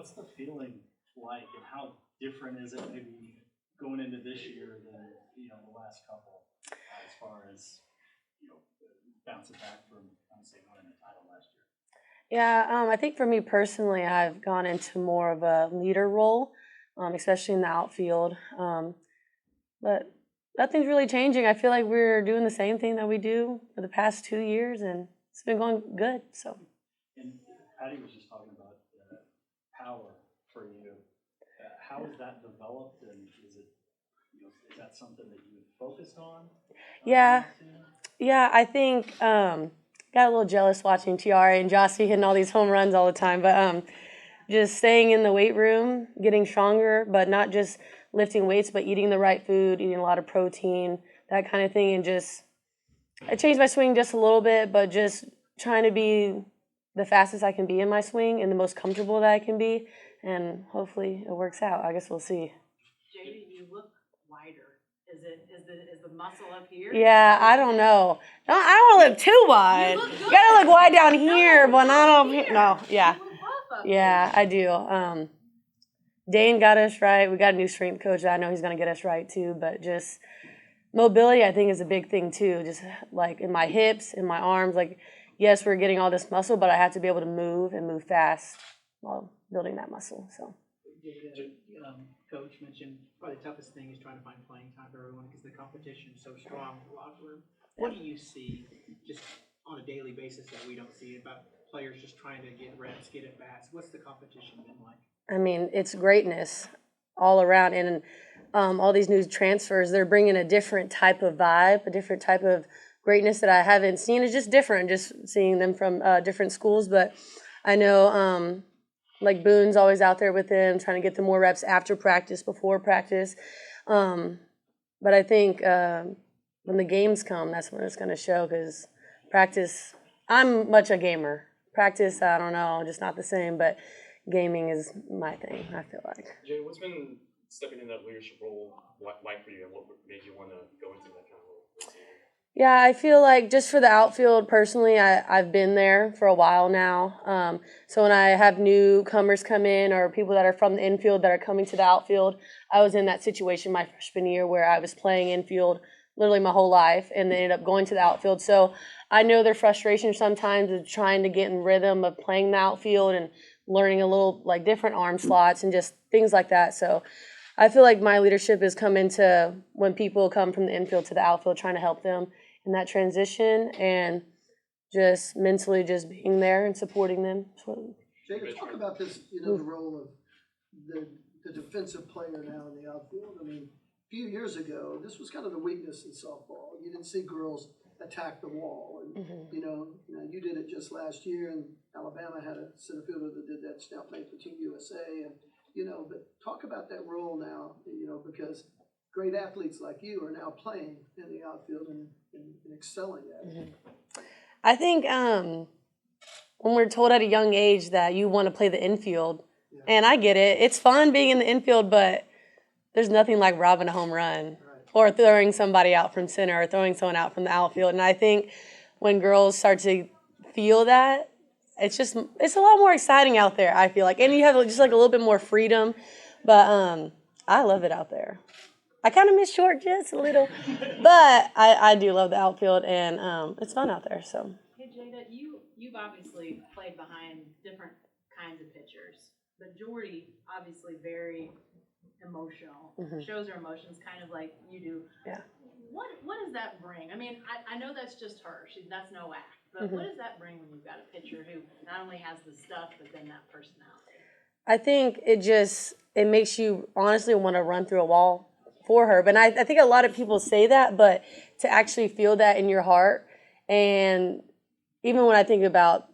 what's the feeling like, and how different is it maybe going into this year than the last couple, as far as bouncing back from say winning a title last year? Yeah, I think for me personally, I've gone into more of a leader role, especially in the outfield. But nothing's really changing. I feel like we're doing the same thing that we do for the past 2 years, and it's been going good. So. And Patty was just talking about power for you. How has that developed, and is it is that something that you focused on? Yeah, I think got a little jealous watching Tiara and Jossie hitting all these home runs all the time, but just staying in the weight room, getting stronger, but not just lifting weights, but eating the right food, eating a lot of protein, that kind of thing, and I changed my swing just a little bit, but just trying to be the fastest I can be in my swing and the most comfortable that I can be, and hopefully it works out. I guess we'll see. Jayda, you look wider. Is the muscle up here? Yeah, I don't know. No, I don't want to look too wide. You gotta look wide down here, but not up here. No, yeah. Yeah, I do. Dane got us right. We got a new strength coach that I know he's going to get us right too. But just mobility, I think, is a big thing too. Just like in my hips, in my arms. Like, yes, we're getting all this muscle, but I have to be able to move and move fast while building that muscle. So. Coach mentioned probably the toughest thing is trying to find playing time for everyone because the competition is so strong in the locker room. What do you see just on a daily basis that we don't see about players just trying to get reps, get at bats? What's the competition been like? I mean, it's greatness all around. And all these new transfers, they're bringing a different type of vibe, a different type of greatness that I haven't seen. It's just different, just seeing them from different schools. But I know like Boone's always out there with them, trying to get them more reps after practice, before practice. But I think when the games come, that's when it's going to show, because practice, I'm much a gamer. Practice, I don't know, just not the same, but gaming is my thing, I feel like. Jay, what's been stepping in that leadership role like for you, and what made you want to go into that kind of role this season? Yeah, I feel like just for the outfield, personally, I've been there for a while now. So when I have newcomers come in or people that are from the infield that are coming to the outfield, I was in that situation my freshman year where I was playing infield literally my whole life and then ended up going to the outfield. So I know their frustration sometimes is trying to get in rhythm of playing the outfield and learning a little like different arm slots and just things like that. So I feel like my leadership has come into when people come from the infield to the outfield, trying to help them in that transition and just mentally just being there and supporting them. Jayda, talk about this, the role of the defensive player now in the outfield. I mean, a few years ago, this was kind of the weakness in softball. You didn't see girls attack the wall. And, you did it just last year, and Alabama had a center fielder that did that, now playing for Team USA. And, but talk about that role now, because great athletes like you are now playing in the outfield and excelling at it. I think when we're told at a young age that you want to play the infield, and I get it, it's fun being in the infield, but there's nothing like robbing a home run or throwing somebody out from center or throwing someone out from the outfield. And I think when girls start to feel that, it's a lot more exciting out there, I feel like. And you have just like a little bit more freedom. But I love it out there. I kind of miss short just a little. But I do love the outfield, and it's fun out there. So. Hey, Jayda, you've obviously played behind different kinds of pitchers. But Jordy, obviously very emotional, shows her emotions kind of like you do. Yeah. What does that bring? I mean, I know that's just her. That's no act. But what does that bring when you've got a pitcher who not only has the stuff, but then that personality? I think it makes you honestly want to run through a wall for her. But I think a lot of people say that, but to actually feel that in your heart, and even when I think about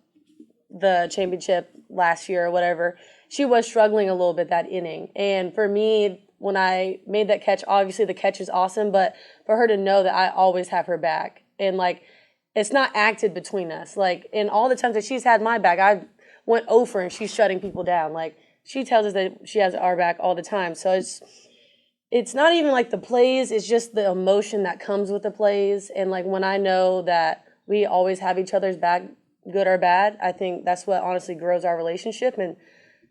the championship last year or whatever, she was struggling a little bit that inning. And for me, when I made that catch, obviously the catch is awesome, but for her to know that I always have her back. And, like, it's not acted between us. Like, in all the times that she's had my back, I went over and she's shutting people down. Like, she tells us that she has our back all the time. So it's not even like the plays, it's just the emotion that comes with the plays. And, like, when I know that we always have each other's back, good or bad, I think that's what honestly grows our relationship. And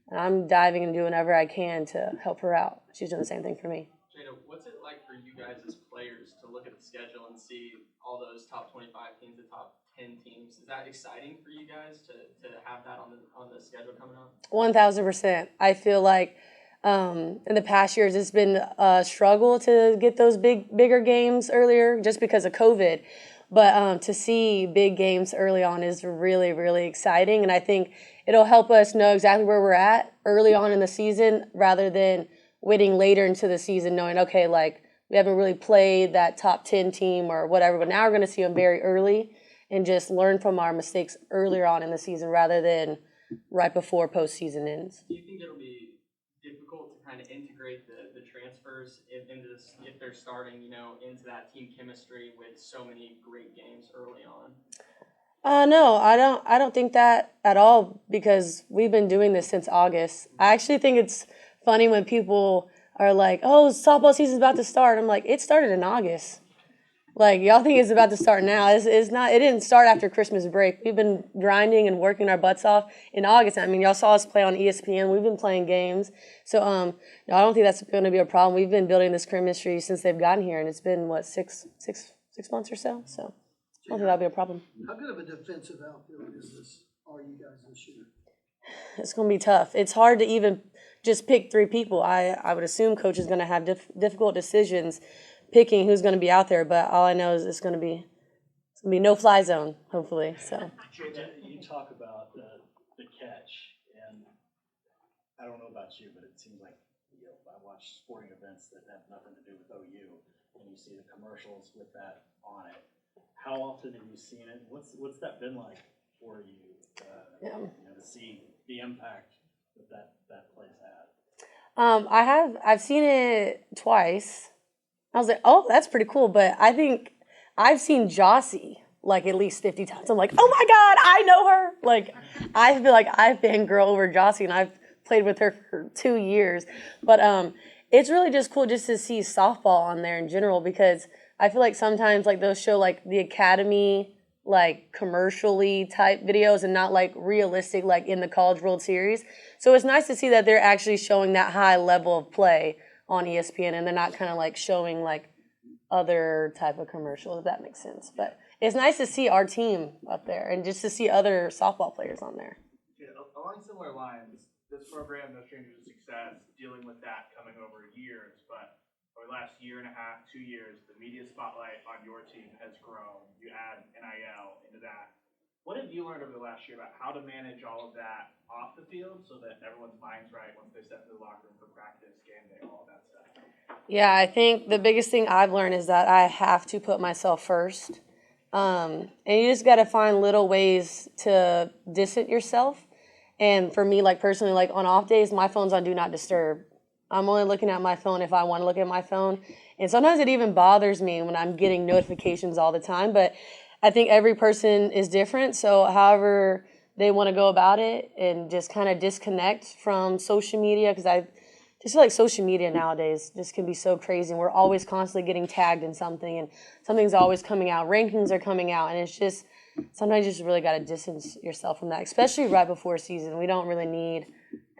And I'm diving and doing whatever I can to help her out. She's doing the same thing for me. Jayda, what's it like for you guys as players to look at the schedule and see all those top 25 teams, the top 10 teams? Is that exciting for you guys to have that on the schedule coming up? 1,000%. I feel like in the past years it's been a struggle to get those bigger games earlier just because of COVID. But to see big games early on is really, really exciting. And I think it'll help us know exactly where we're at early on in the season rather than waiting later into the season knowing, okay, like we haven't really played that top 10 team or whatever. But now we're going to see them very early and just learn from our mistakes earlier on in the season rather than right before postseason ends. Do you think it'll be difficult to kind of integrate the transfers into this, if they're starting, into that team chemistry with so many great games early on? No, I don't think that at all because we've been doing this since August. I actually think it's funny when people are like, "Oh, softball season's about to start." I'm like, "It started in August." Like, y'all think it's about to start now. It's not. It didn't start after Christmas break. We've been grinding and working our butts off in August. I mean, y'all saw us play on ESPN. We've been playing games. So, no, I don't think that's going to be a problem. We've been building this chemistry since they've gotten here, and it's been, what, six months or so? So, I don't think that'll be a problem. How good of a defensive outfield are you guys this year? It's going to be tough. It's hard to even just pick three people. I would assume coach is going to have difficult decisions picking who's going to be out there, but all I know is it's going to be no-fly zone, hopefully. So You talk about the catch, and I don't know about you, but it seems like I watch sporting events that have nothing to do with OU, and you see the commercials with that on it. How often have you seen it? What's that been like for you? To see the impact that play's had. I've seen it twice. I was like, oh, that's pretty cool. But I think I've seen Jossie like at least 50 times. I'm like, oh my God, I know her. Like, I feel like I've fangirl over Jossie, and I've played with her for 2 years. But it's really just cool just to see softball on there in general because I feel like sometimes like those show like the academy like commercially type videos and not like realistic like in the College World Series. So it's nice to see that they're actually showing that high level of play on ESPN, and they're not kind of like showing like other type of commercials, if that makes sense. But it's nice to see our team up there and just to see other softball players on there. Yeah, along similar lines, this program, No Strangers to Success, dealing with that coming over years, but over the last year and a half, 2 years, the media spotlight on your team has grown. You add NIL into that. What have you learned over the last year about how to manage all of that off the field so that everyone's mind's right once they step into the locker room for practice, game day, all of that stuff? Yeah, I think the biggest thing I've learned is that I have to put myself first. And you just got to find little ways to distance yourself. And for me, like personally, like on off days, my phone's on Do Not Disturb. I'm only looking at my phone if I want to look at my phone. And sometimes it even bothers me when I'm getting notifications all the time. But I think every person is different. So however they want to go about it and just kind of disconnect from social media, because I just feel like social media nowadays just can be so crazy. And we're always constantly getting tagged in something, and something's always coming out. Rankings are coming out. And it's just sometimes you just really got to distance yourself from that, especially right before season. We don't really need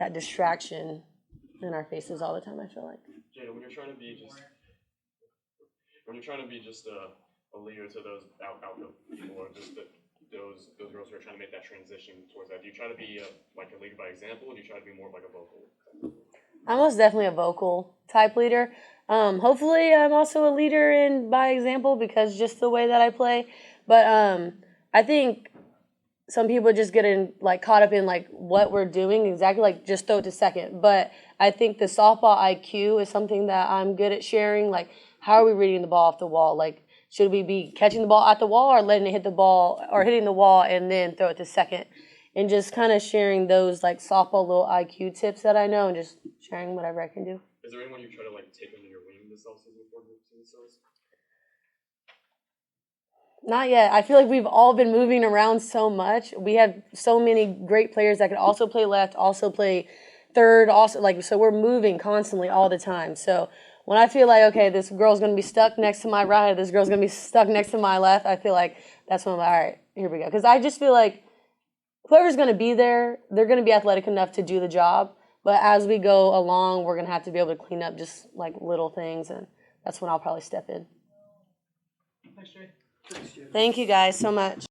that distraction in our faces all the time, I feel like. Jayda, when you're trying to be just a leader to those outfield people, or just those girls who are trying to make that transition towards that, do you try to be like a leader by example, or do you try to be more of like a vocal? I'm most definitely a vocal type leader. Hopefully I'm also a leader in by example because just the way that I play. But I think some people just get caught up in like what we're doing exactly, like just throw it to second. But I think the softball IQ is something that I'm good at sharing. Like, how are we reading the ball off the wall? Like, should we be catching the ball at the wall or letting it hit the ball or hitting the wall and then throw it to second? And just kind of sharing those like softball little IQ tips that I know and just sharing whatever I can do. Is there anyone you try to like take under your wing this offseason before the season starts? Not yet. I feel like we've all been moving around so much. We have so many great players that could also play left, also play third, also like so we're moving constantly all the time. So when I feel like, okay, this girl's going to be stuck next to my right, this girl's going to be stuck next to my left, I feel like that's when I'm like, all right, here we go. Because I just feel like whoever's going to be there, they're going to be athletic enough to do the job. But as we go along, we're going to have to be able to clean up just like little things, and that's when I'll probably step in. Thanks, Jay. Thanks, Jay. Thank you guys so much.